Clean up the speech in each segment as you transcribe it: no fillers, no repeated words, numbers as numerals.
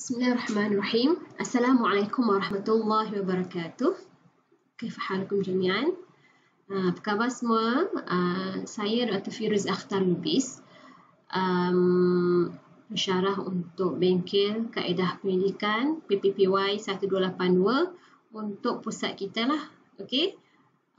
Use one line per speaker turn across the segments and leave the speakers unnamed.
Bismillahirrahmanirrahim. Assalamualaikum warahmatullahi wabarakatuh. Kaifa halukum jami'an? Apa khabar semua? Saya Dr. Firuz Akhtar Lubis, pensyarah untuk Bengkel Kaedah Pendidikan PPPY 1282 untuk pusat kita lah. Okey.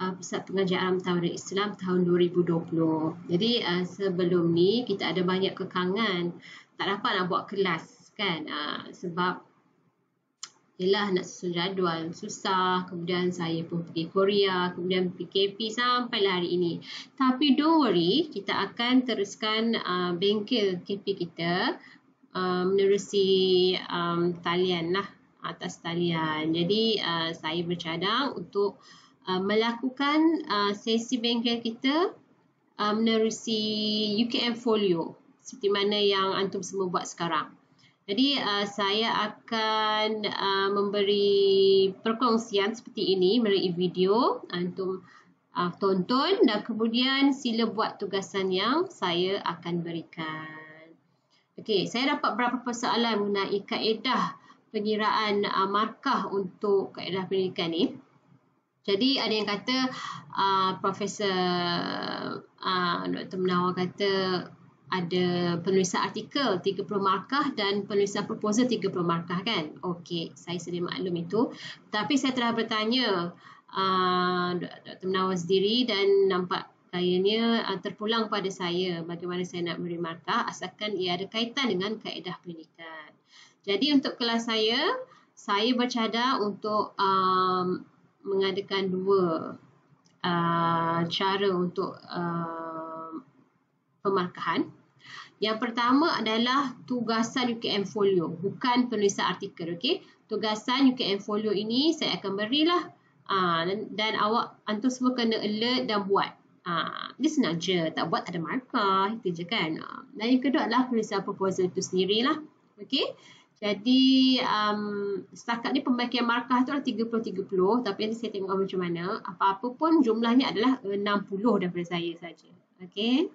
Pusat Pengajaran Tawarikh Islam tahun 2020. Jadi sebelum ni kita ada banyak kekangan, tak dapat nak buat kelas kan, sebab yelah nak susun jadual susah, kemudian saya pun pergi Korea, kemudian PKP sampailah hari ini. Tapi don't worry, kita akan teruskan bengkel KP kita menerusi talian lah, atas talian. Jadi saya bercadang untuk melakukan sesi bengkel kita menerusi UKM Folio seperti mana yang antum semua buat sekarang. Jadi saya akan memberi perkongsian seperti ini melalui video. Antum tonton dan kemudian sila buat tugasan yang saya akan berikan. Okey, saya dapat beberapa persoalan mengenai kaedah pengiraan markah untuk kaedah pendidikan ni. Jadi ada yang kata Profesor Dr. Munawar kata ada penulisan artikel 30 markah dan penulisan proposal 30 markah kan. Okey, saya sedia maklum itu. Tapi saya telah bertanya Dr. Munawar sendiri dan nampak gayanya terpulang pada saya bagaimana saya nak beri markah asalkan ia ada kaitan dengan kaedah pendidikan. Jadi untuk kelas saya bercadang untuk mengadakan dua cara untuk pemarkahan. Yang pertama adalah tugasan UKM Folio, bukan penulisan artikel. Okey, tugasan UKM Folio ini saya akan berilah dan antum semua kena alert dan buat. Dia senang je, tak buat ada markah, itu je kan. Dan yang kedua adalah penulisan proposal itu sendirilah. Okey. Jadi setakat ni pembagian markah tu adalah 30-30, tapi nanti saya tengok macam mana. Apa-apa pun jumlahnya adalah 60 daripada saya saja. Okey.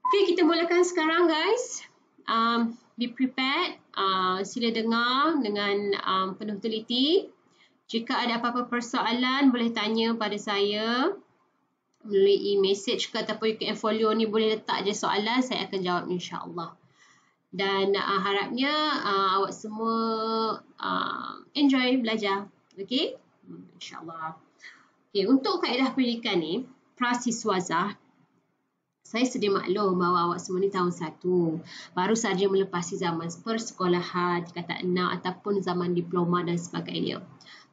Okey, kita mulakan sekarang guys. Be prepared. Sila dengar dengan penuh teliti. Jika ada apa-apa persoalan boleh tanya pada saya melalui message ke ataupun UKM Folio ni, boleh letak je soalan, saya akan jawab insya-Allah. Dan harapnya awak semua enjoy belajar. Okey? InsyaAllah. Okey, untuk kaedah pendidikan ni, prasiswazah, saya sedia maklum bahawa awak semua ni tahun 1. Baru saja melepasi zaman persekolahan, tingkatan 6 ataupun zaman diploma dan sebagainya.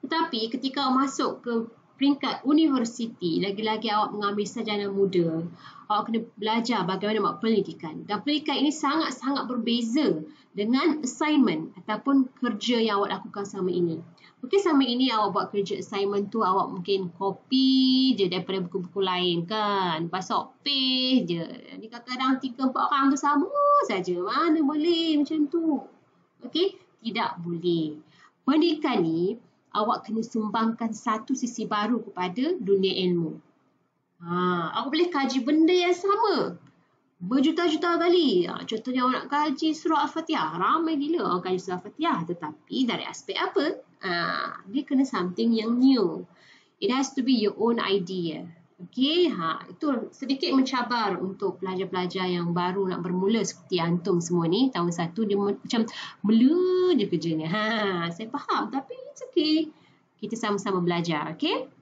Tetapi ketika awak masuk ke peringkat universiti, lagi-lagi awak mengambil sarjana muda, awak kena belajar bagaimana buat pendidikan. Dan pendidikan ini sangat-sangat berbeza dengan assignment ataupun kerja yang awak lakukan selama ini. Mungkin selama ini awak buat kerja assignment tu, awak mungkin copy je daripada buku-buku lain kan. Lepas tu paste je. Jadi kadang-kadang 3-4 orang tu sama saja. Mana boleh macam tu. Okey? Tidak boleh. Pendidikan ni, awak kena sumbangkan satu sisi baru kepada dunia ilmu. Awak boleh kaji benda yang sama berjuta-juta kali. Contohnya awak nak kaji surah Al-Fatihah. Ramai gila orang kaji surah Al-Fatihah. Tetapi dari aspek apa? Dia kena something yang new. It has to be your own idea. Okey, itu sedikit mencabar untuk pelajar-pelajar yang baru nak bermula seperti antum semua ni. Tahun 1 dia macam mula je kerjanya. Saya faham tapi it's okay. Kita sama-sama belajar, okey?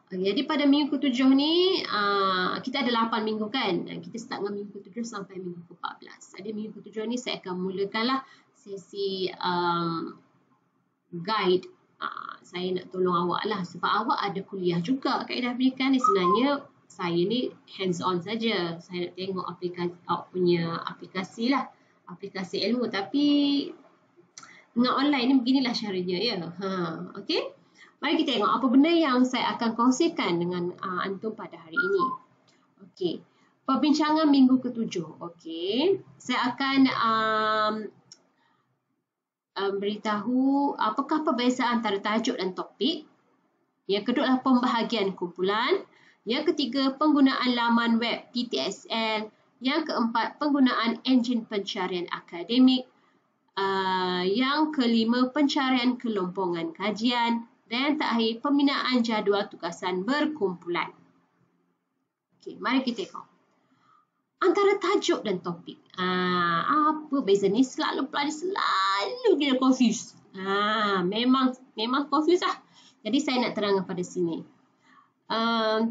Jadi pada minggu ke-7 ni, kita ada 8 minggu kan? Kita start dengan minggu ke-7 sampai minggu ke-14. Jadi minggu ke-7 ni saya akan mulakanlah sesi guide. Saya nak tolong awak lah sebab awak ada kuliah juga kaedah pendidikan ni. Sebenarnya saya ni hands on saja. Saya nak tengok awak punya aplikasi lah, aplikasi ilmu. Tapi dengan online ni beginilah caranya ya. Okey. Mari kita tengok apa benda yang saya akan kongsikan dengan antum pada hari ini. Okey. Perbincangan minggu ke-7. Okey. Saya akan beritahu apakah perbezaan antara tajuk dan topik. Yang kedua adalah pembahagian kumpulan. Yang ketiga, penggunaan laman web PTSL. Yang keempat, penggunaan enjin pencarian akademik. Yang kelima, pencarian kelompongan kajian. Dan yang terakhir, pembinaan jadual tugasan berkumpulan. Okey, mari kita tengok. Antara tajuk dan topik. Apa beza ni? Selalu dia confuse. Memang confuse lah. Jadi saya nak terangkan pada sini.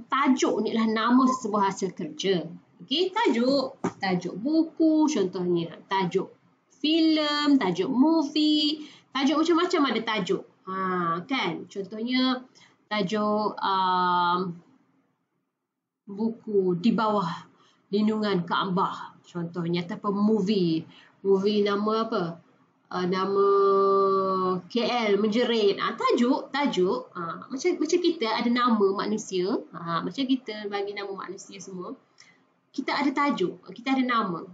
Tajuk ni adalah nama sesebuah hasil kerja. Okey, tajuk buku contohnya, tajuk filem, tajuk movie, tajuk macam-macam ada tajuk. Kan? Contohnya tajuk buku Di Bawah Lindungan Kaabah contohnya, ataupun movie nama apa? Nama KL Menjerit. Tajuk macam kita ada nama manusia, macam kita bagi nama manusia semua, kita ada tajuk, kita ada nama.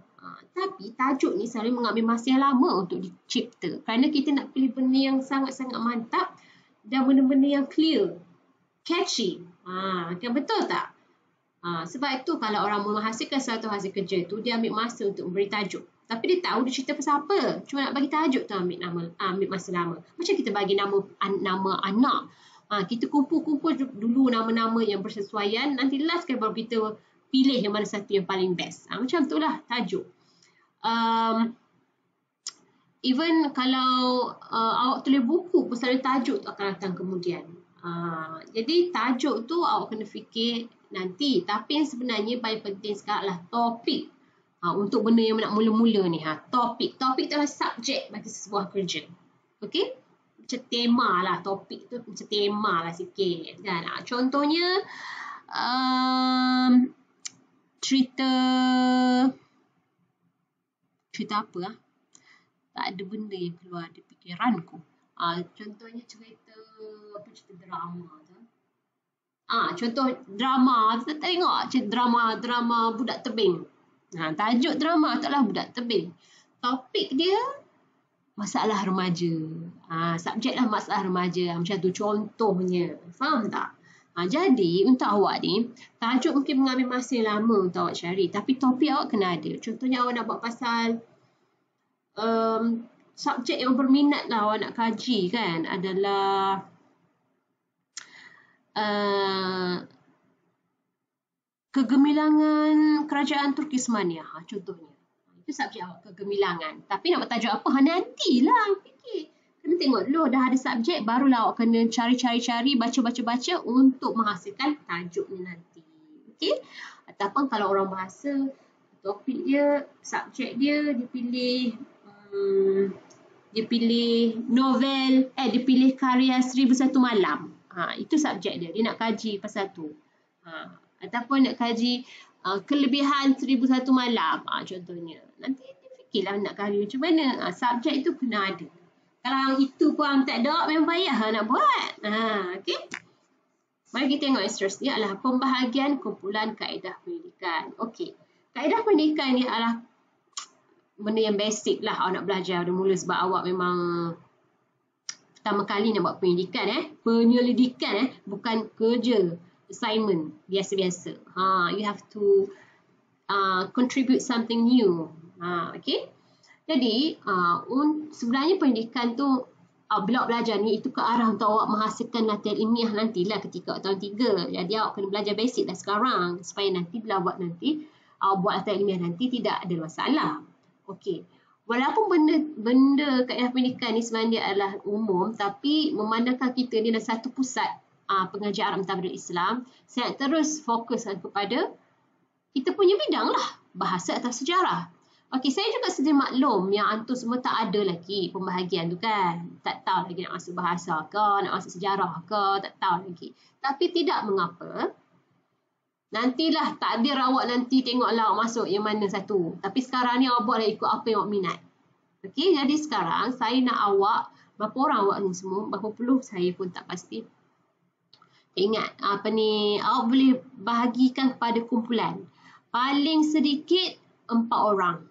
Tapi tajuk ni selalu mengambil masa yang lama untuk dicipta kerana kita nak pilih benda yang sangat-sangat mantap dan benda-benda yang clear, catchy. Kan betul tak? Sebab itu kalau orang menghasilkan satu hasil kerja itu, dia ambil masa untuk memberi tajuk. Tapi dia tahu dia cerita pasal apa. Cuma nak bagi tajuk tu ambil masa lama. Macam kita bagi nama anak. Kita kumpul-kumpul dulu nama-nama yang bersesuaian. Nanti last kan baru kita pilih yang mana satu yang paling best. Macam itulah tajuk. Even kalau awak tulis buku pun selalu tajuk tu akan datang kemudian. Jadi tajuk tu awak kena fikir nanti. Tapi yang sebenarnya paling penting sekarang adalah topik. Untuk benda yang nak mula-mula ni. Topik tu adalah subjek bagi sebuah kerja. Okey? Macam tema lah. Topik tu macam tema lah sikit. Kan? Contohnya cerita apa lah? Tak ada benda yang keluar di fikiranku. Contohnya cerita drama tu. Contoh drama, kita tengok drama Budak Tebing. Tajuk drama taklah Budak Tebing. Topik dia masalah remaja. Subjek lah masalah remaja. Macam tu contohnya. Faham tak? Jadi untuk awak ni, tajuk mungkin mengambil masa yang lama untuk awak cari. Tapi topik awak kena ada. Contohnya awak nak buat pasal subjek yang berminat lah awak nak kaji kan. Adalah kegemilangan kerajaan Turki Osmania. Contohnya. Itu subjek awak, kegemilangan. Tapi nak buat tajuk apa? Nantilah fikir. Kena tengok dulu, dah ada subjek, barulah awak kena cari, baca untuk menghasilkan tajuk ni nanti. Okey? Ataupun kalau orang bahasa, topik dia, subjek dia, dia pilih novel, dia pilih karya 1001 Malam. Itu subjek dia nak kaji pasal tu. Ataupun nak kaji kelebihan 1001 Malam, contohnya. Nanti dia fikirlah nak kaji macam mana. Subjek itu kena ada. Kalau itu pun tak ada, memang payah nak buat. Okey. Mari kita tengok yang seterusnya adalah pembahagian kumpulan kaedah pendidikan. Okey. Kaedah pendidikan ni adalah benda yang basic lah awak nak belajar dah mula sebab awak memang pertama kali nak buat pendidikan penyelidikan bukan kerja assignment biasa-biasa. You have to contribute something new. Okey. Jadi, sebenarnya pendidikan tu, bila awak belajar ni, itu ke arah untuk awak menghasilkan latihan ilmiah nantilah ketika tahun 3. Jadi, awak kena belajar basic dah sekarang. Supaya nanti, bila awak buat latihan ilmiah nanti, tidak ada masalah. Okey. Walaupun benda kaedah pendidikan ni sebenarnya adalah umum, tapi memandangkan kita ni adalah satu pusat pengajar Arab Mentadabur Islam, saya terus fokuskan kepada kita punya bidang lah, bahasa atau sejarah. Okey, saya juga sedia maklum yang antum semua tak ada lagi pembahagian tu kan. Tak tahu lagi nak masuk bahasa ke, nak masuk sejarah ke, tak tahu lagi. Tapi tidak mengapa. Nantilah takdir awak nanti tengoklah awak masuk yang mana satu. Tapi sekarang ni awak buatlah ikut apa yang awak minat. Okey, jadi sekarang saya nak awak, berapa orang awak ni semua, berapa puluh saya pun tak pasti. Ingat, awak boleh bahagikan kepada kumpulan. Paling sedikit 4 orang.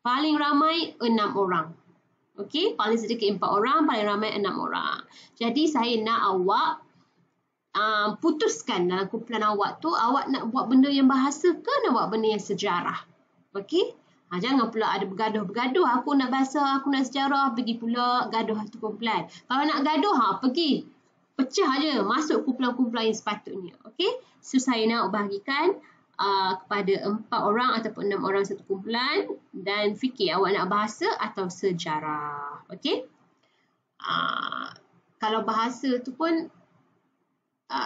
Paling ramai 6 orang. Okey, paling sedikit 4 orang, paling ramai 6 orang. Jadi saya nak awak putuskan dalam kumpulan awak tu, awak nak buat benda yang bahasa ke nak buat benda yang sejarah. Okey? Jangan pula ada bergaduh-bergaduh. Aku nak bahasa, aku nak sejarah, pergi pula gaduh satu kumpulan. Kalau nak gaduh, pergi pecah je, masuk kumpulan-kumpulan yang sepatutnya. Okey, so saya nak bahagikan kepada 4 orang ataupun 6 orang satu kumpulan dan fikir awak nak bahasa atau sejarah. Okey, kalau bahasa tu pun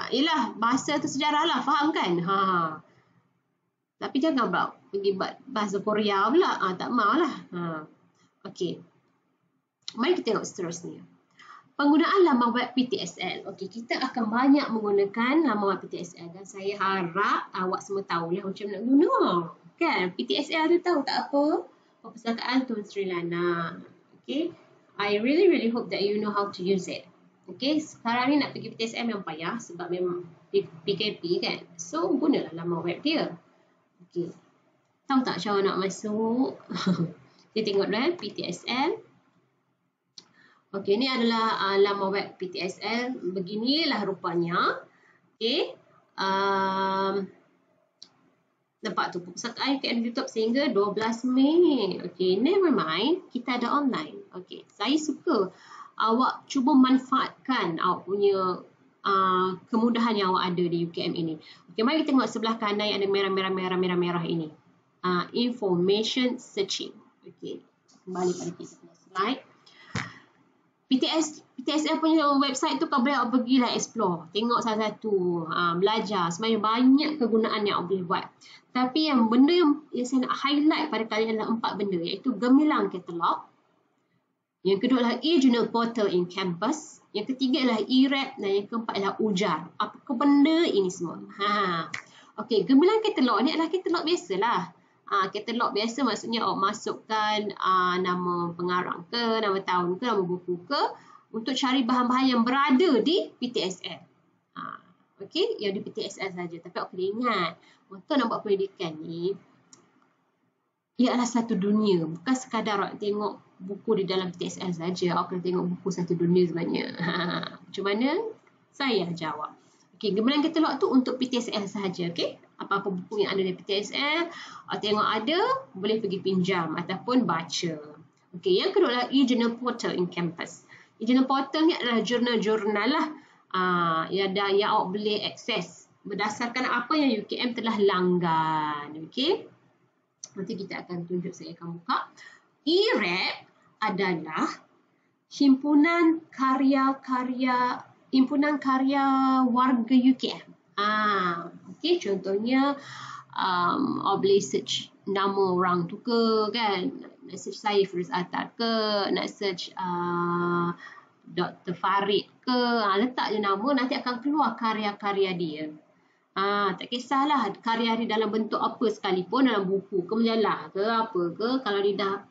yelah, bahasa tu sejarah lah, faham kan? Tapi jangan pula pergi bahasa Korea pula. Tak maulah. Okey. Mari kita tengok seterusnya. Penggunaan laman web PTSL. Okey, kita akan banyak menggunakan laman web PTSL dan saya harap awak semua tahulah macam nak guna. Kan? PTSL tu tahu tak apa? Perpustakaan Tun Sri Lana. Okey. I really hope that you know how to use it. Okey, sekarang ni nak pergi PTSL memang payah sebab memang PKP kan. So, gunalah laman web dia. Okey. Tahu tak cara nak masuk? Kita tengok dulu PTSL. Okey, ni adalah laman web PTSL. Beginilah rupanya. Okey. Nampak tu perpustakaan UKM tutup sehingga 12 Mei. Okey, never mind. Kita ada online. Okey, saya suka awak cuba manfaatkan awak punya kemudahan yang awak ada di UKM ini. Okey, mari kita tengok sebelah kanan yang ada merah-merah ini. Information searching. Okey, kembali pada kita punya slide. PTSL punya website tu kau boleh awak pergilah explore. Tengok satu-satu. Belajar. Sebenarnya banyak kegunaan yang awak boleh buat. Tapi yang benda yang saya nak highlight pada kalian adalah 4 benda. Iaitu gemilang katalog. Yang kedua adalah e-journal portal in campus. Yang ketiga adalah e-rap. Dan yang keempat adalah ujar. Apa benda ini semua? Okey, gemilang katalog ni adalah katalog biasalah. Katalog biasa maksudnya awak masukkan nama pengarang ke, nama tahun ke, nama buku ke untuk cari bahan-bahan yang berada di PTSL. Okey, yang di PTSL saja. Tapi awak kena ingat, untuk nak buat pendidikan ni, ia adalah satu dunia. Bukan sekadar awak tengok buku di dalam PTSL saja. Awak kena tengok buku satu dunia sebenarnya. Macam mana? Saya jawab. Okey, gemilang katalog tu untuk PTSL sahaja. Okey, apa-apa buku yang ada di PTSL, tengok ada, boleh pergi pinjam ataupun baca. Okey, yang kedua adalah e-journal portal in campus. E-journal portal ni adalah jurnal-jurnal lah yang awak boleh akses berdasarkan apa yang UKM telah langgan. Okey, nanti kita akan tunjuk, saya akan buka. E-rap adalah himpunan karya warga UKM. Okey, contohnya awak boleh search nama orang tu ke kan, nak search saya Firuz Attar ke, nak search Dr. Farid ke, letak je nama, nanti akan keluar karya-karya dia. Tak kisahlah karya dia dalam bentuk apa sekalipun, dalam buku ke, majalah ke, apa ke, kalau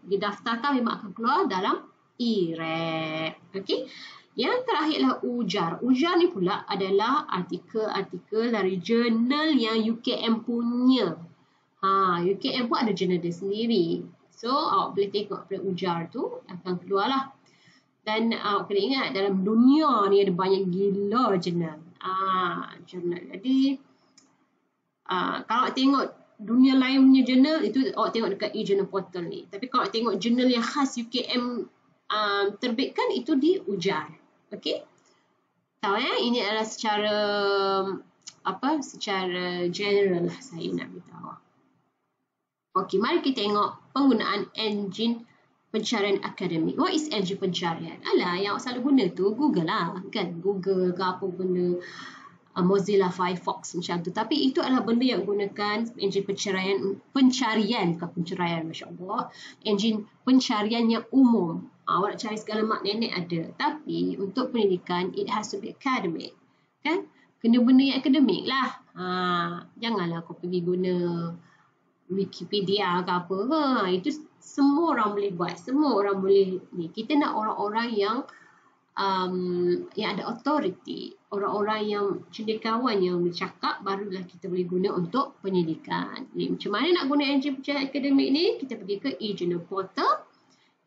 didaftarkan memang akan keluar dalam e-rap. Okey. Yang terakhir adalah ujar. Ujar ni pula adalah artikel-artikel dari jurnal yang UKM punya. UKM pun ada jurnal dia sendiri. So, awak boleh tengok pada ujar tu, akan keluarlah. Dan awak kena ingat, dalam dunia ni ada banyak gila jurnal. Jurnal. Jadi, kalau awak tengok dunia lain punya jurnal, itu awak tengok dekat e-journal portal ni. Tapi kalau awak tengok jurnal yang khas UKM terbitkan, itu di ujar. Okey. Tahu ya, ini adalah secara general lah saya nak beritahu. Okey, mari kita tengok penggunaan enjin pencarian akademik. What is enjin pencarian? Yang awak selalu guna tu Google lah, kan? Google ke apa benda, Mozilla Firefox macam tu. Tapi itu adalah benda yang gunakan enjin pencarian, Masya Allah. Enjin pencarian yang umum. Awak nak cari segala mak nenek ada. Tapi untuk pendidikan, it has to be academic. Kan? Kena benda yang akademik lah. Janganlah kau pergi guna Wikipedia ke apa. Itu semua orang boleh buat. Semua orang boleh ni. Kita nak orang-orang yang ada authority. Orang-orang yang cendekiawan yang bercakap, barulah kita boleh guna untuk pendidikan. Ni, macam mana nak guna enjin pencarian akademik ni? Kita pergi ke e-journal portal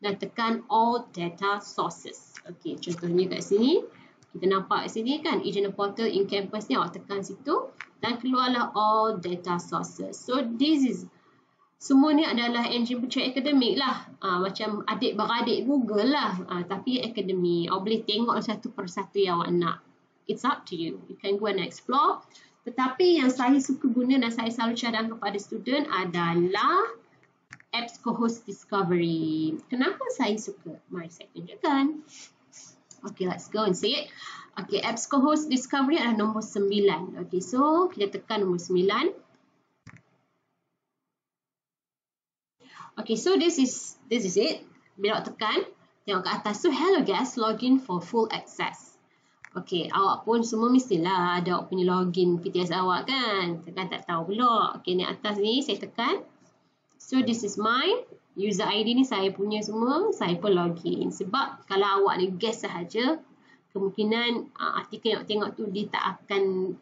dan tekan all data sources. Okey, contohnya kat sini. Kita nampak kat sini kan, e-journal portal in campus ni, awak tekan situ dan keluarlah all data sources. So, this is Semua ni adalah enjin pencari akademik lah. Macam adik-beradik Google lah. Tapi akademik. Awak boleh tengok satu persatu yang awak nak. It's up to you. You can go and explore. Tetapi yang saya suka guna dan saya selalu cadangkan kepada student adalah EBSCOhost Discovery. Kenapa saya suka? Mari saya tunjukkan. Okay, let's go and see it. Okay, EBSCOhost Discovery adalah nombor 9. Okay, so kita tekan nombor 9. Okay, so this is it. Bila awak tekan, tengok ke atas. So, hello guys, login for full access. Okay, awak pun semua mestilah ada awak punya login PTS awak kan. Tekan tak tahu pula. Okay, ni atas ni saya tekan. So, this is my user ID ni saya punya semua. Saya pun login. Sebab kalau awak ni guess sahaja, kemungkinan artikel yang awak tengok tu dia tak akan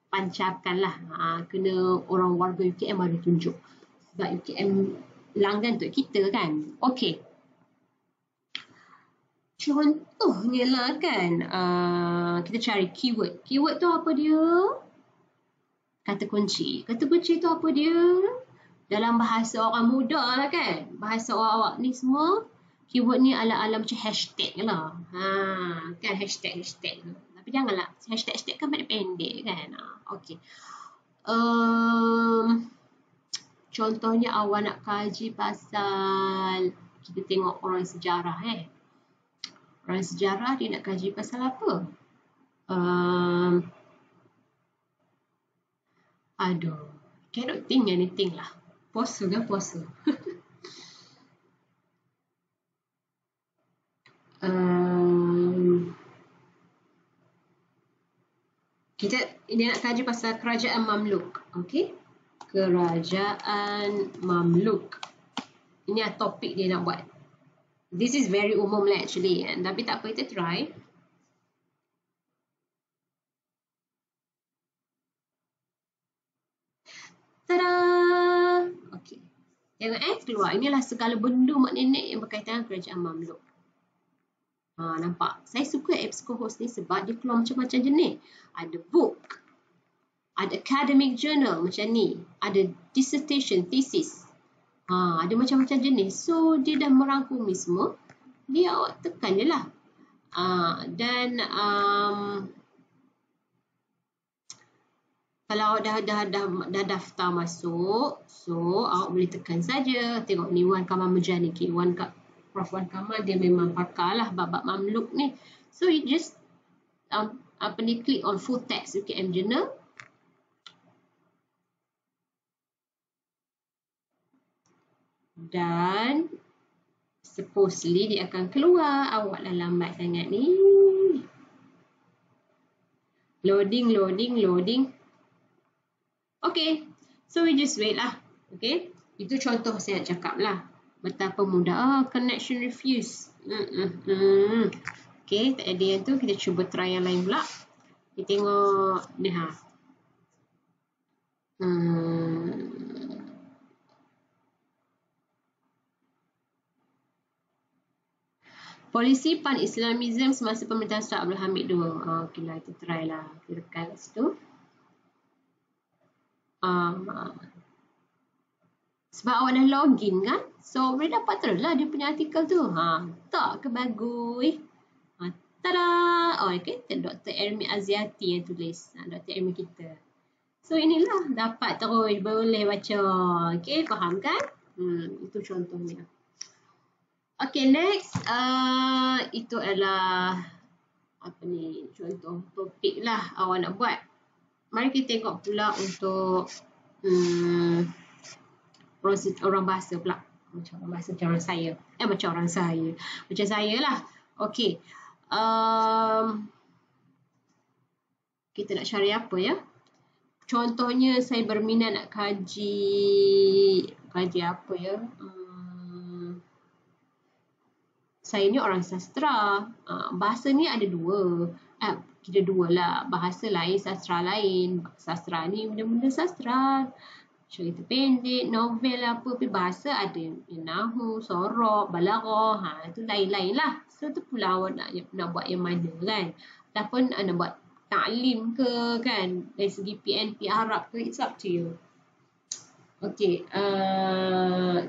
pancarkan lah. Kena orang warga UKM baru tunjuk. Sebab UKM langgan untuk kita kan. Okey. Contohnya lah kan. Kita cari keyword. Keyword tu apa dia? Kata kunci. Kata kunci tu apa dia? Dalam bahasa orang muda lah kan. Bahasa awak ni semua. Keyword ni ala-ala macam hashtag lah. Kan hashtag. Tapi janganlah. Hashtag kan pendek-pendek kan. Okey. Contohnya awak nak kaji pasal, kita tengok orang sejarah Orang sejarah dia nak kaji pasal apa? Cannot think anything lah. Puasa kan puasa. Dia nak kaji pasal kerajaan Mamluk. Okay? Kerajaan Mamluk. Ini adalah topik dia nak buat. This is very umum lah actually. Tapi tak apa, kita try. Tada! Okay. Tengok keluar. Inilah segala benda mak nenek yang berkaitan dengan kerajaan Mamluk. Nampak? Saya suka EBSCOhost ni sebab dia keluar macam-macam jenis. Ada book. Ada academic journal macam ni. Ada dissertation, thesis. Ada macam-macam jenis. So, dia dah merangkumi semua. Dia awak tekan je lah. Dan kalau awak dah daftar masuk, so awak boleh tekan saja. Tengok ni Wan Kamal Mujani. Prof Wan Kamal dia memang pakar lah bab Mamluk ni. So, you just click on full text UKM journal. Dan supposedly dia akan keluar. Awak dah lambat sangat ni. Loading. Okay. So we just wait lah. Okay. Itu contoh saya nak cakap lah. Betapa mudah. Connection refuse. Okay. Tak ada yang tu. Kita cuba try yang lain pula. Kita tengok ni Polisi Pan-Islamism semasa pemerintahan Sultan Abdul Hamid II. Okey lah, kita try lah. Kita tekan kat situ. Sebab awak dah login kan? So, boleh dapat terus lah dia punya artikel tu. Tak ke bagus? Tada! Okay, Dr. Ermi Aziati yang tulis. Dr. Ermi kita. So, inilah dapat terus. Boleh baca. Okay, faham kan? Itu contohnya. Okay, next. Itu adalah contoh topik lah awak nak buat. Mari kita tengok pula untuk orang bahasa pula. Macam orang bahasa, macam orang saya. Macam saya lah. Okay. Kita nak cari apa ya? Contohnya saya berminat nak kaji apa ya? Saya ni orang sastra. Bahasa ni ada dua. Kita dua lah. Bahasa lain, sastra lain. Sastra ni benda-benda sastra. Cerita pendek, novel apa. Tapi bahasa ada nahu, sorok, balaghah. Itu lain-lain lah. So tu pula awak nak buat yang mana kan. Ataupun nak buat ta'lim ke kan. Dari segi PNP Arab ke. It's up to you. Okey,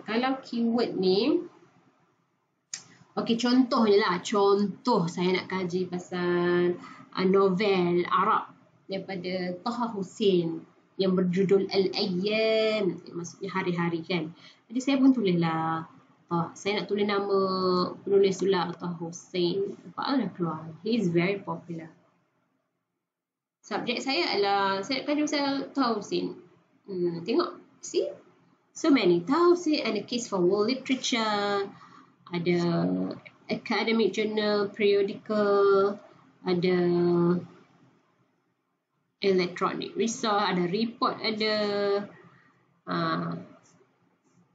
kalau keyword ni, okey, contohnya lah, contoh saya nak kaji pasal novel Arab daripada Taha Hussein yang berjudul Al-Ayyam, maksudnya hari-hari kan. Jadi saya pun tulislah, saya nak tulis nama penulis tu lah, Taha Hussein. Nampak dah keluar. He is very popular. Subjek saya adalah, saya nak kaji pasal Taha Hussein. Tengok, see? So many. Taha Hussein and a Case for World Literature. Ada academic journal, periodical, ada electronic resource, ada report, ada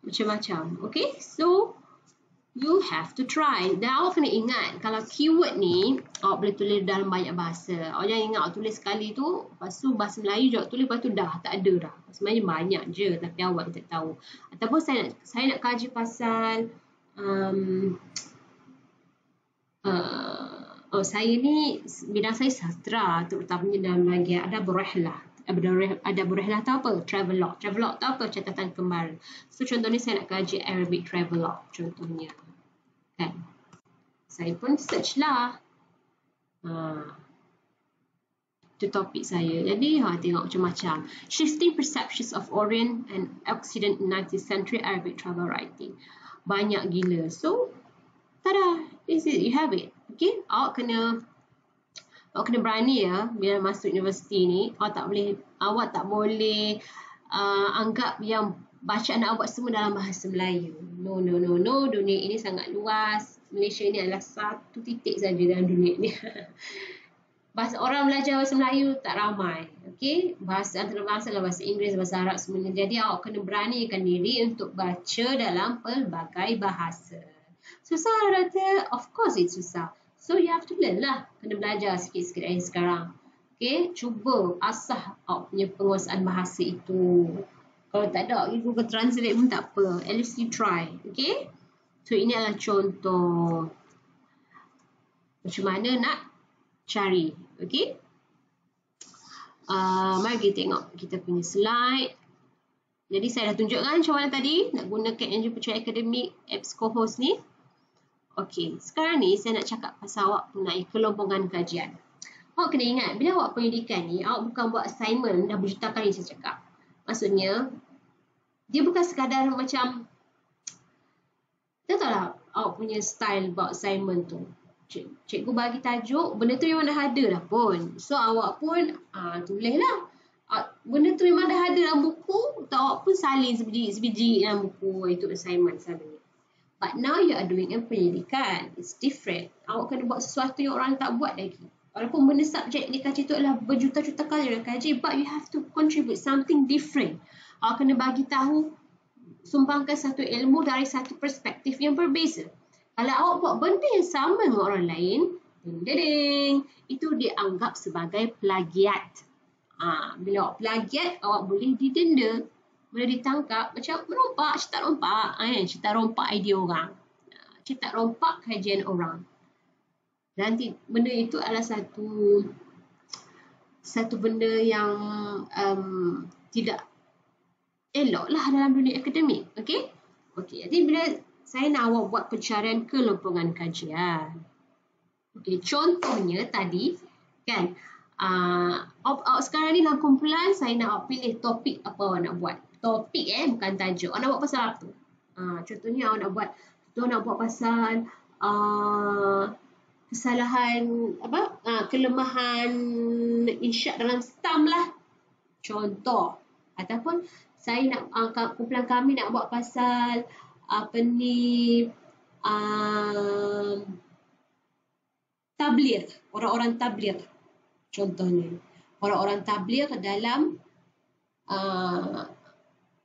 macam-macam. Okay, so you have to try. Dan awak kena ingat, kalau keyword ni awak boleh tulis dalam banyak bahasa. Awak jangan ingat awak tulis sekali tu, lepas tu bahasa Melayu je awak tulis, lepas tu dah tak ada dah. Sebenarnya banyak je tapi awak tak tahu. Ataupun saya nak kaji pasal saya ni bidang saya sastra, terutamanya dalam bahagian adab rihlah. Adab rihlah tahu apa? Travelog. Travelog tahu apa? Catatan kembar. So contohnya saya nak kaji Arabic travelog contohnya. Kan? Saya pun search lah. Itu topik saya. Jadi tengok macam-macam. Shifting Perceptions of Orient and Occident in 19th Century Arabic Travel Writing. Banyak gila. So, tada, this is, you have it. Okay, awak kena berani ya bila masuk universiti ni. Awak tak boleh anggap yang bacaan awak semua dalam bahasa Melayu. No. Dunia ini sangat luas. Malaysia ini adalah satu titik saja dalam dunia ni. Orang belajar bahasa Melayu tak ramai. Okay? Bahasa antarabangsa adalah bahasa Inggeris, bahasa Arab semuanya. Jadi awak kena beranikan diri untuk baca dalam pelbagai bahasa. Susah rata? Of course it's susah. So you have to learn lah. Kena belajar sikit-sikit dari sekarang. Okay? Cuba asah awak punya penguasaan bahasa itu. Kalau tak ada, Google Translate pun tak apa. At least you try. Okay? So ini adalah contoh macam mana nak cari. Okay? Mari kita tengok kita punya slide. Jadi saya dah tunjukkan macam mana tadi nak gunakan Engine Percaya Akademik apps co-host ni. Okay, sekarang ni saya nak cakap pasal awak mengenai kelompokan kajian. Awak kena ingat, bila awak pendidikan ni, awak bukan buat assignment, dah berjuta kali saya cakap. Maksudnya, dia bukan sekadar macam, tahu lah awak punya style buat assignment tu. Cikgu bagi tajuk, benda tu memang dah ada dah pun. So awak pun tulis lah. Benda tu memang dah ada dalam buku, atau awak pun salin sebiji dalam buku itu assignment selalunya. But now you are doing pendidikan. It's different. Awak kena buat sesuatu yang orang tak buat lagi. Walaupun benda subjek dikaji tu adalah berjuta-juta kali orang kaji, but you have to contribute something different. Awak kena bagi tahu, sumbangkan satu ilmu dari satu perspektif yang berbeza. Kalau awak buat benda yang sama dengan orang lain, itu dianggap sebagai plagiat. Bila awak plagiat, awak boleh didenda. Boleh ditangkap macam merompak, cerita rompak. Cerita rompak idea orang. Cerita rompak kajian orang. Nanti benda itu adalah satu benda yang tidak elok lah dalam dunia akademik. Okay? Jadi bila saya nak awak buat pencarian kelompokan kajian. Okay, contohnya tadi kan, awak sekarang ni dalam kumpulan saya nak awak pilih topik apa awak nak buat. Topik bukan tajuk. Awak nak buat pasal apa? Contohnya awak nak buat pasal kesalahan kelemahan insya dalam stam lah. Contoh. Ataupun saya nak kumpulan kami nak buat pasal tabligh, orang-orang tabligh. Contohnya, orang-orang tabligh dalam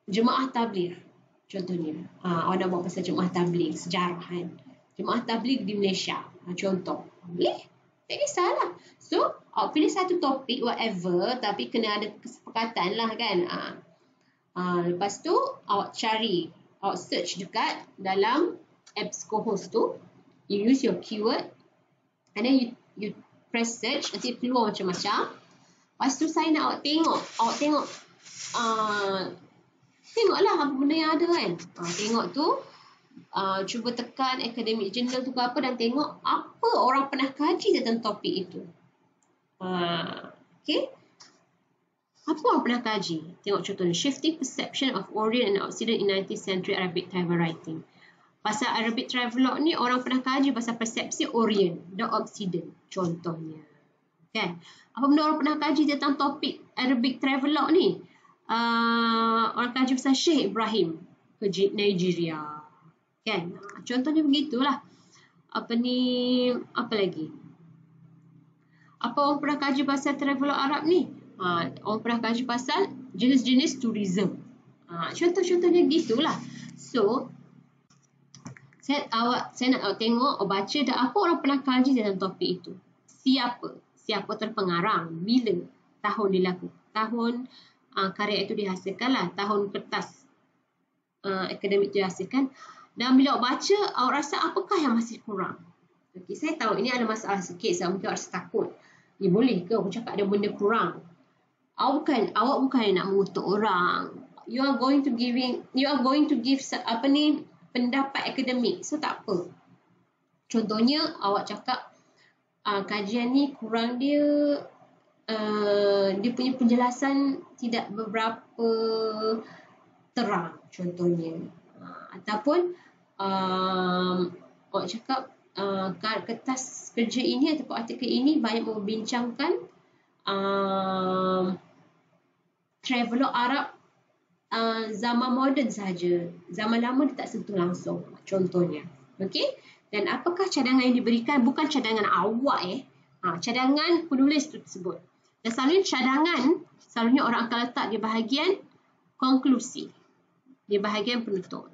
jemaah tabligh. Contohnya, awak nak buat pasal jemaah tabligh, sejarah kan. Jemaah tabligh di Malaysia. Contoh. Boleh? Tak kisahlah. So, awak pilih satu topik, whatever, tapi kena ada kesepakatan lah kan. Lepas tu, awak cari, awak search dekat dalam apps co-host tu. You use your keyword, and then you press search, nanti keluar macam-macam. Lepas tu, saya nak awak tengok Tengoklah apa benda yang ada kan. Tengok tu. Cuba tekan academic journal tu ke apa dan tengok apa orang pernah kaji tentang topik itu. Okay. Apa orang pernah kaji? Tengok contohnya. Shifting perception of Orient and Occident in 19th century Arabic travel writing. Pasal Arabic travelog ni orang pernah kaji pasal persepsi Orient dan Occident. Contohnya. Kan? Apa benda orang pernah kaji tentang topik Arabic travelog ni? Orang kaji pasal Syekh Ibrahim ke Nigeria. Kan? Contohnya begitulah. Apa lagi? Apa orang pernah kaji pasal travelog Arab ni? Orang pernah kaji pasal jenis-jenis tourism. Contoh-contohnya gitulah. So, saya nak awak tengok, baca dan apa orang pernah kaji tentang topik itu. Siapa terpengarang, bila tahun dilakukan, tahun karya itu dihasilkan lah, tahun kertas akademik itu dihasilkan. Dan bila awak baca, awak rasa apakah yang masih kurang? Okay, saya tahu ini ada masalah sikit, saya mungkin awak rasa takut. Boleh ke aku cakap ada benda kurang? Awak bukan nak mengutuk orang. You are going to give pendapat akademik. So tak apa. Contohnya awak cakap kajian ni kurang dia punya penjelasan tidak beberapa terang contohnya. Ataupun awak cakap kertas kerja ini ataupun artikel ini banyak membincangkan travelog Arab zaman moden saja. Zaman lama dia tak sentuh langsung. Contohnya. Okey? Dan apakah cadangan yang diberikan? Bukan cadangan awak cadangan penulis tersebut. Dan selalunya orang akan letak di bahagian konklusi. Di bahagian penutup.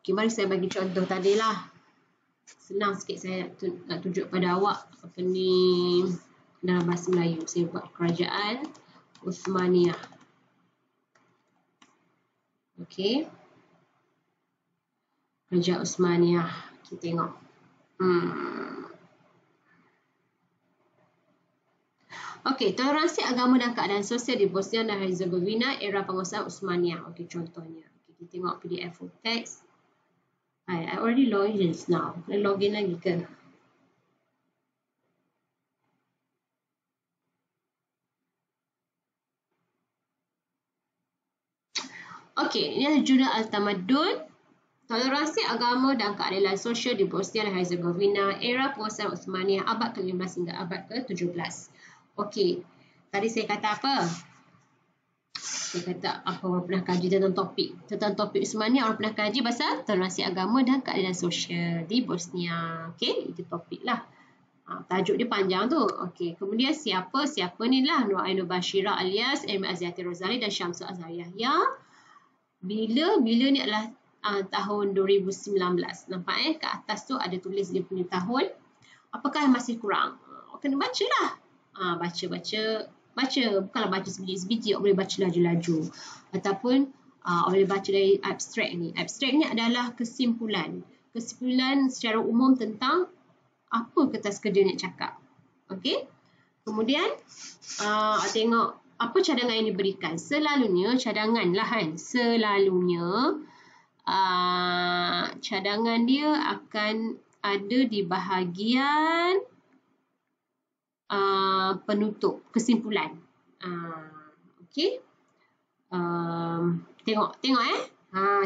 Okey, mari saya bagi contoh tadilah. Senang sikit saya nak tunjuk pada awak apa ni dalam bahasa Melayu. Saya buat kerajaan Uthmaniyah. Okey. Kerajaan Uthmaniyah. Kita tengok. Okey, toleransi agama dan keadaan sosial di Bosnia dan Herzegovina era penguasaan Uthmaniyah. Okey, contohnya. Okay, kita tengok PDF full text. I already log in just now. Kena login lagi ke? Okey, ini adalah jurnal Al-Tamaddun. Toleransi agama dan keadilan sosial di Bosnia dan Herzegovina era penguasaan Uthmaniyah abad ke-15 hingga abad ke-17. Okey, tadi saya kata apa? Saya kata apa orang pernah kaji tentang topik Uthmaniyah, orang pernah kaji pasal toleransi agama dan keadilan sosial di Bosnia. Okey, itu topik lah. Tajuk dia panjang tu. Okey, kemudian siapa ni lah Nur Ainul Bashirah alias Emma Aziati Rozali dan Syamsul Azhar Yahya. Bila ni adalah tahun 2019. Nampak kat atas tu ada tulis dia punya tahun. Apakah yang masih kurang? Kena baca lah. Baca, bukanlah baca sebiji-sebiji, awak boleh baca laju-laju. Ataupun awak boleh baca dari abstrak ni. Abstrak ni adalah kesimpulan secara umum tentang apa kertas kerja ni cakap. Okey? Kemudian tengok apa cadangan yang diberikan. Selalunya cadangan lah kan. Selalunya cadangan dia akan ada di bahagian penutup, kesimpulan. Okey. Tengok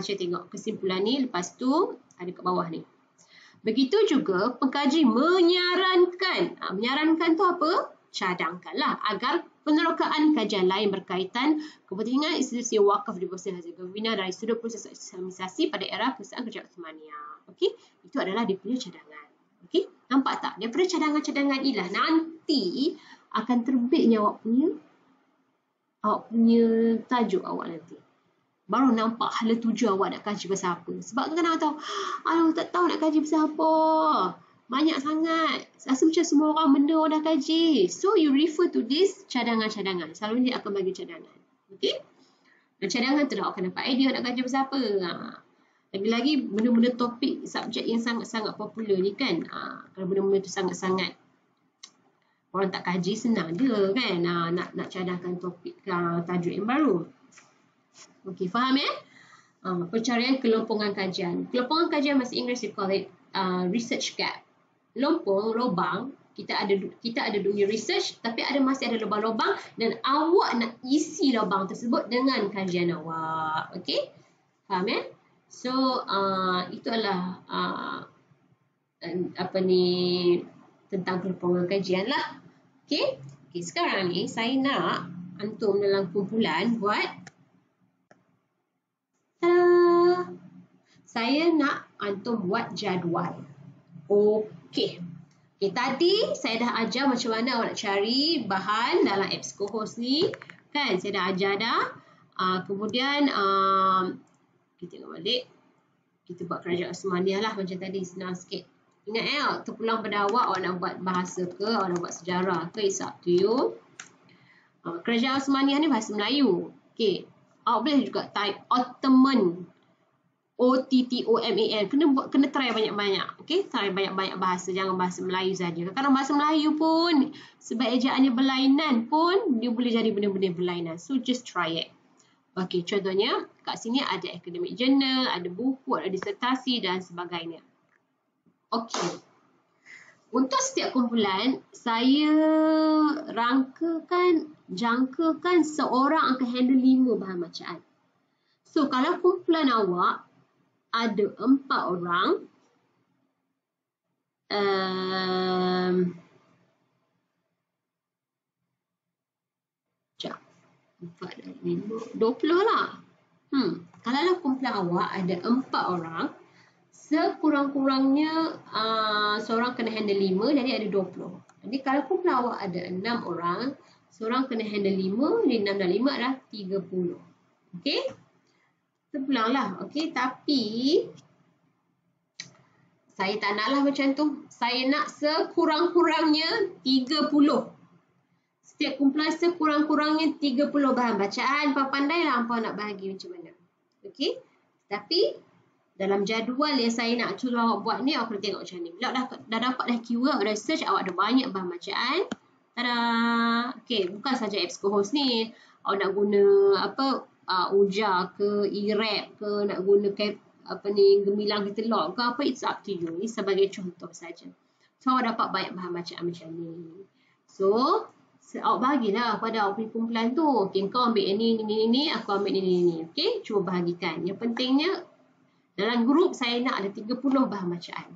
saya tengok kesimpulan ni, lepas tu ada kat bawah ni. Begitu juga pengkaji menyarankan tu apa? Cadangkanlah agar penerokaan kajian lain berkaitan kepentingan institusi wakaf di Bosnia dan Herzegovina dari sudut proses islamisasi pada era penguasaan kerajaan Uthmaniyah. Okey, itu adalah dia punya cadangan. Okey, nampak tak? Daripada cadangan-cadangan inilah nanti akan terbitnya awak punya tajuk awak nanti. Baru nampak hala tuju awak nak kaji pasal apa. Sebab tu kan awak tahu, tak tahu nak kaji pasal apa. Banyak sangat. Rasa macam semua orang benda orang dah kaji. So you refer to this cadangan-cadangan. Selalunya dia akan bagi cadangan. Okey? Dan cadangan tu dah awak akan dapat idea nak kaji pasal apa. Lagi-lagi benda-benda topik subjek yang sangat-sangat popular ni kan. Kalau benda-benda tu sangat-sangat Orang tak kaji senang je kan. Nak cadangkan topik tajuk yang baru. Okey, faham ya? Pencarian kelompongan kajian. Kelompongan kajian bahasa Inggeris we call it research gap. Lompong, lubang, kita ada dunia research tapi masih ada lubang-lubang dan awak nak isi lubang tersebut dengan kajian awak. Okey? Faham ya? So, itu adalah tentang kelompongan kajian lah. Okey, sekarang ni saya nak antum dalam kumpulan buat saya nak antum buat jadual. Okey. Tadi saya dah ajar macam mana awak nak cari bahan dalam EBSCOhost ni. Kan, saya dah ajar dah. Kemudian kita tengok balik. Kita buat Kerajaan Osmaniyah lah macam tadi, senang sikit. Ingat terpulang pada awak nak buat bahasa ke, awak nak buat sejarah ke, it's up to you. Kerajaan Osmaniyah ni bahasa Melayu. Okey, awak boleh juga type Ottoman. OTTOMAN. Kena try banyak-banyak. Okey, try banyak-banyak bahasa, jangan bahasa Melayu saja. Kadang bahasa Melayu pun sebab ejaannya berlainan pun dia boleh jadi benda-benda berlainan. So just try it. Okey, contohnya kat sini ada academic journal, ada buku, ada disertasi dan sebagainya. Okey. Untuk setiap kumpulan, saya jangkakan seorang akan handle 5 bahan bacaan. So, kalau kumpulan awak ada 4 orang, 4 dan 5, 20 lah. Kalau kumpulan awak ada 4 orang, sekurang-kurangnya seorang kena handle 5, jadi ada 20. Jadi kalau kumpulan awak ada 6 orang, seorang kena handle 5, jadi 6 dan 5 adalah 30. Okey? Terpulanglah. Okey, tapi saya tak naklah macam tu. Saya nak sekurang-kurangnya 30. Setiap kumpulan sekurang-kurangnya 30 bahan bacaan. Pandailah hampa nak bahagi macam mana. Okey? Tapi dalam jadual yang saya nak suruh awak buat ni, awak kena tengok macam ni. Bila dah dapat dah keyword, dah search, awak ada banyak bahan bacaan. Tada! Okey, bukan saja EBSCOhost ni. Awak nak guna ujar ke, irap ke, nak guna gemilang kita log ke apa, it's up to you. Ini sebagai contoh saja. So, awak dapat banyak bahan bacaan macam ni. So, awak bahagilah pada awak punya kumpulan tu. Okey, kau ambil ini, aku ambil ini. Okey, cuba bahagikan. Yang pentingnya, dalam grup saya nak ada 30 bahan bacaan.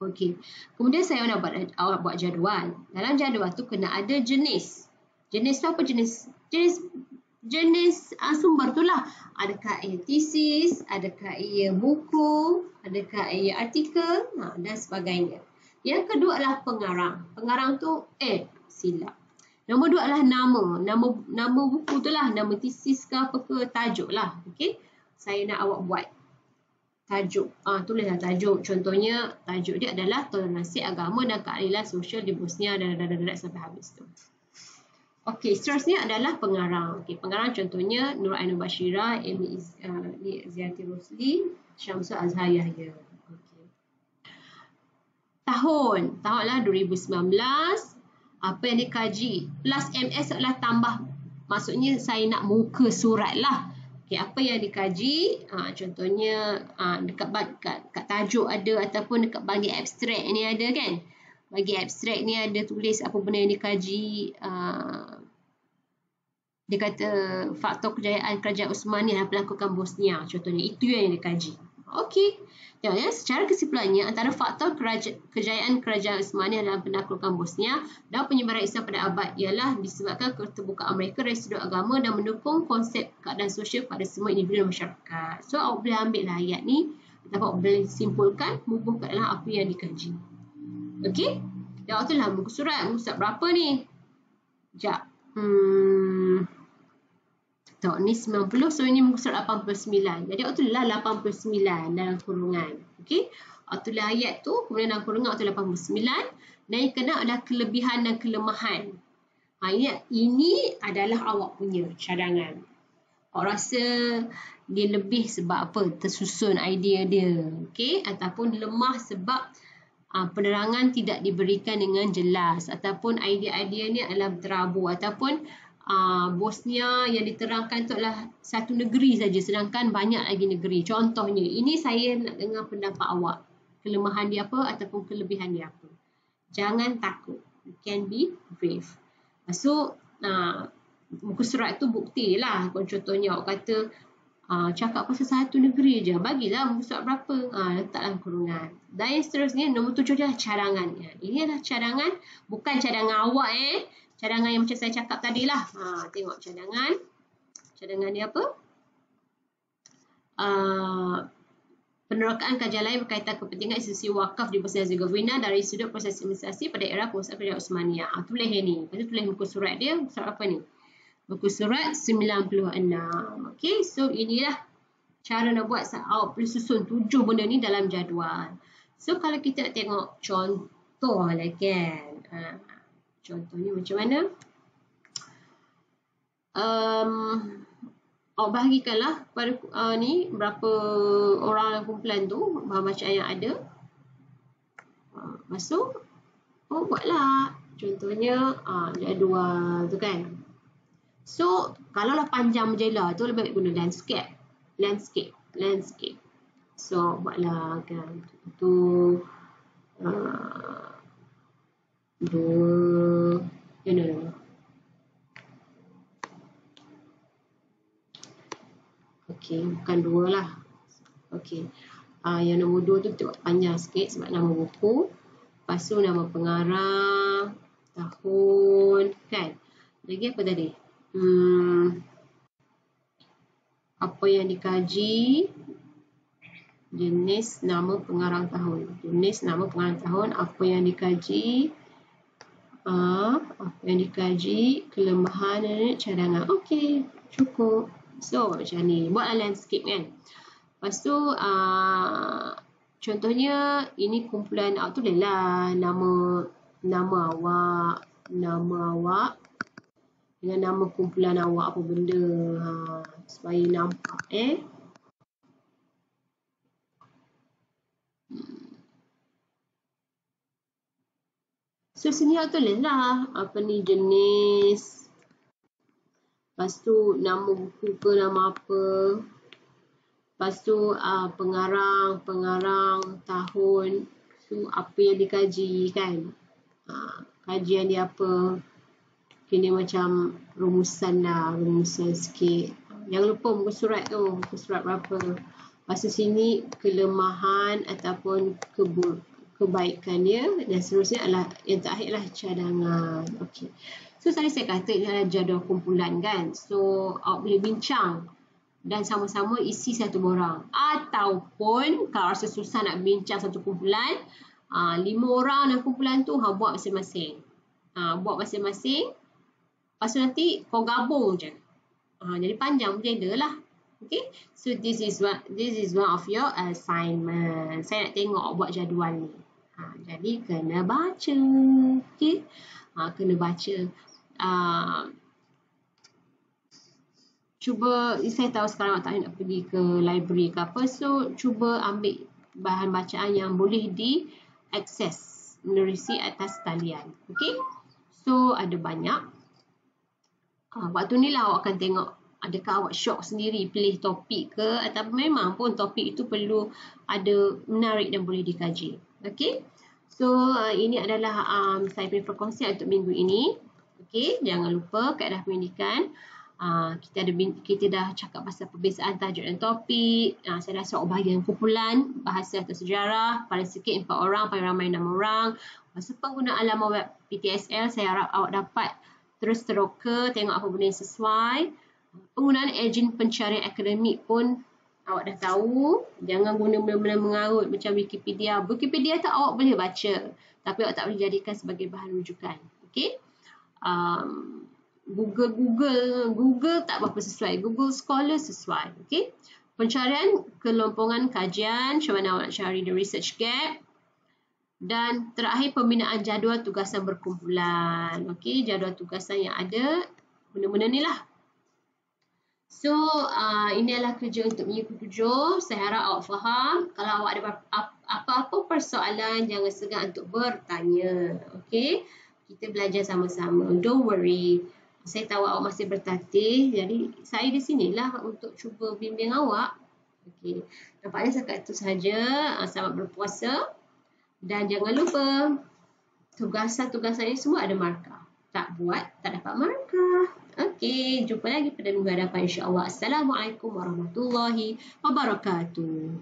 Okey. Kemudian saya nak awak buat jadual. Dalam jadual tu kena ada jenis. Jenis tu apa jenis? Jenis sumber tu lah. Adakah ia tesis, adakah ia buku, adakah ia artikel, dan sebagainya. Yang kedua adalah pengarang. Pengarang tu silap. Nombor 2 adalah nama buku tu lah, nama tesis ke apa ke, tajuk lah. Okey. Saya nak awak buat tajuk. Tulislah tajuk. Contohnya, tajuk dia adalah Toleransi Agama dan Keadilan Sosial di Bosnia dan sampai habis tu. Okey, seterusnya adalah pengarang. Okey, pengarang contohnya Nur Ainur Bashira, Amy Izzati Rosli, Syamsul Azhar Yahya. Okey. Tahunlah 2019. Apa yang dikaji? Plus MS adalah tambah. Maksudnya saya nak muka surat lah. Okay, apa yang dikaji, contohnya dekat tajuk ada ataupun dekat bagi abstrak ni ada kan. Bagi abstrak ni ada tulis apa benda yang dikaji. Dia kata faktor kejayaan Kerajaan Osmaniyah dalam penaklukan Bosnia. Contohnya itu yang dikaji. Okey. Ya, secara kesimpulannya antara faktor kejayaan Kerajaan Osmaniyah dalam penaklukan Bosnia dan penyebaran Islam pada abad ialah disebabkan keterbukaan mereka dari sudut agama dan mendukung konsep keadaan sosial pada semua individu dan masyarakat. So, awak boleh ambil lah ayat ni ataupun awak boleh simpulkan, bubuhkan dalam apa yang dikaji. Okey? Jawab tu lah muka surat. Muka surat berapa ni? Sekejap. So, ni 90, so ini muka surat 89. Jadi, awak tulislah 89 dalam kurungan. Okey? Awak tulis ayat tu, kemudian dalam kurungan awak tulis 89. Dan yang kena adalah kelebihan dan kelemahan. Ini adalah awak punya cadangan. Awak rasa dia lebih sebab apa? Tersusun idea dia. Okey? Ataupun lemah sebab penerangan tidak diberikan dengan jelas ataupun idea-idea ni adalah terabur ataupun Bosnia yang diterangkan itu adalah satu negeri saja sedangkan banyak lagi negeri. Contohnya, ini saya nak dengar pendapat awak. Kelemahan dia apa ataupun kelebihan dia apa. Jangan takut. You can be brave. So, muka surat tu bukti lah. Contohnya awak kata cakap pasal satu negeri je. Bagilah muka surat berapa. Letaklah kurungan. Dan seterusnya, nombor 7 adalah cadangan. Ini adalah cadangan. Bukan cadangan awak Cadangan yang macam saya cakap tadi lah. Tengok cadangan. Cadangan ni apa? Penerokaan kajian lain berkaitan kepentingan institusi wakaf di Bosnia Herzegovina dari sudut proses administrasi pada era penguasaan Kerajaan Osmania. Tulis ni. Lepas tu tulis muka surat dia. Muka surat apa ni? Muka surat 96. Okay, so inilah cara nak buat. Awak perlu susun 7 benda ni dalam jadual. So kalau kita nak tengok contoh lah kan. Contohnya macam mana? Awak bahagikanlah pada ni berapa orang dalam kumpulan tu, bahan bacaan yang ada. Masuk, buatlah. Contohnya jadual tu kan. So, kalaulah panjang menjela tu lebih baik guna landscape. So, buatlah kan. Itu 2 no. Okey, bukan 2 lah. Okey. Yang nombor 2 tu kita buat panjang sikit sebab nama buku. Lepas tu nama pengarang, tahun, kan. Lagi apa tadi? Apa yang dikaji, jenis nama pengarang tahun. Apa yang dikaji, kelemahan dan cadangan. Okey, cukup. So, macam ni. Buatlah landscape kan. Lepas tu, contohnya, ini kumpulan awak tulislah nama awak dengan nama kumpulan awak apa benda. Supaya nampak So, sini awak tulislah apa ni jenis. Lepas tu nama buku ke nama apa. Lepas tu pengarang tahun. So, apa yang dikaji kan. Kajian dia apa. Kini macam rumusan sikit. Jangan lupa muka surat tu. Muka surat berapa. Lepas tu sini kelemahan ataupun kebaikan dia dan seterusnya adalah yang terakhir adalah cadangan. Okey. So tadi saya kata ini adalah jadual kumpulan kan. So awak boleh bincang dan sama-sama isi satu borang. Ataupun kalau rasa susah nak bincang satu kumpulan, 5 orang dalam kumpulan tu buat masing-masing. Lepas tu nanti kau gabung je. Jadi panjang benda lah. Okay, so this is one of your assignment. Saya nak tengok buat jadual ni. Jadi kena baca. Okay, kena baca. Cuba, saya tahu sekarang tak nak pergi ke library ke apa, so cuba ambil bahan bacaan yang boleh diakses menerusi atas talian. Okay, so ada banyak. Waktu ni lah awak akan tengok adakah awak syok sendiri pilih topik ke atau memang pun topik itu perlu ada menarik dan boleh dikaji. Okey. So ini adalah saya punya perkongsian untuk minggu ini. Okey, jangan lupa kaedah pendidikan. Kita dah cakap pasal perbezaan tajuk dan topik. Saya rasa awak bahagian kumpulan bahasa atau sejarah. Paling sikit 4 orang, paling ramai 6 orang. Masa penggunaan laman web PTSL, saya harap awak dapat terus teroka, tengok apa benda yang sesuai. Penggunaan enjin pencarian akademik pun awak dah tahu. Jangan guna benda-benda mengarut macam Wikipedia. Wikipedia tu awak boleh baca, tapi awak tak boleh jadikan sebagai bahan rujukan. Okey. Google tak berapa sesuai. Google Scholar sesuai. Okey. Pencarian kelompongan kajian, macam mana awak nak cari the research gap. Dan terakhir pembinaan jadual tugasan berkumpulan. Okey, jadual tugasan yang ada benda-benda ni lah. So, ini adalah kerja untuk minggu 7. Saya harap awak faham. Kalau awak ada apa-apa persoalan, jangan segan untuk bertanya. Okay? Kita belajar sama-sama. Don't worry. Saya tahu awak masih bertatih. Jadi, saya di sinilah untuk cuba bimbing awak. Okay. Nampaknya setakat itu sahaja. Selamat berpuasa. Dan jangan lupa, tugasan-tugasan ini semua ada markah. Tak buat, tak dapat markah. Okey, jumpa lagi pada minggu hadapan insya-Allah. Assalamualaikum warahmatullahi wabarakatuh.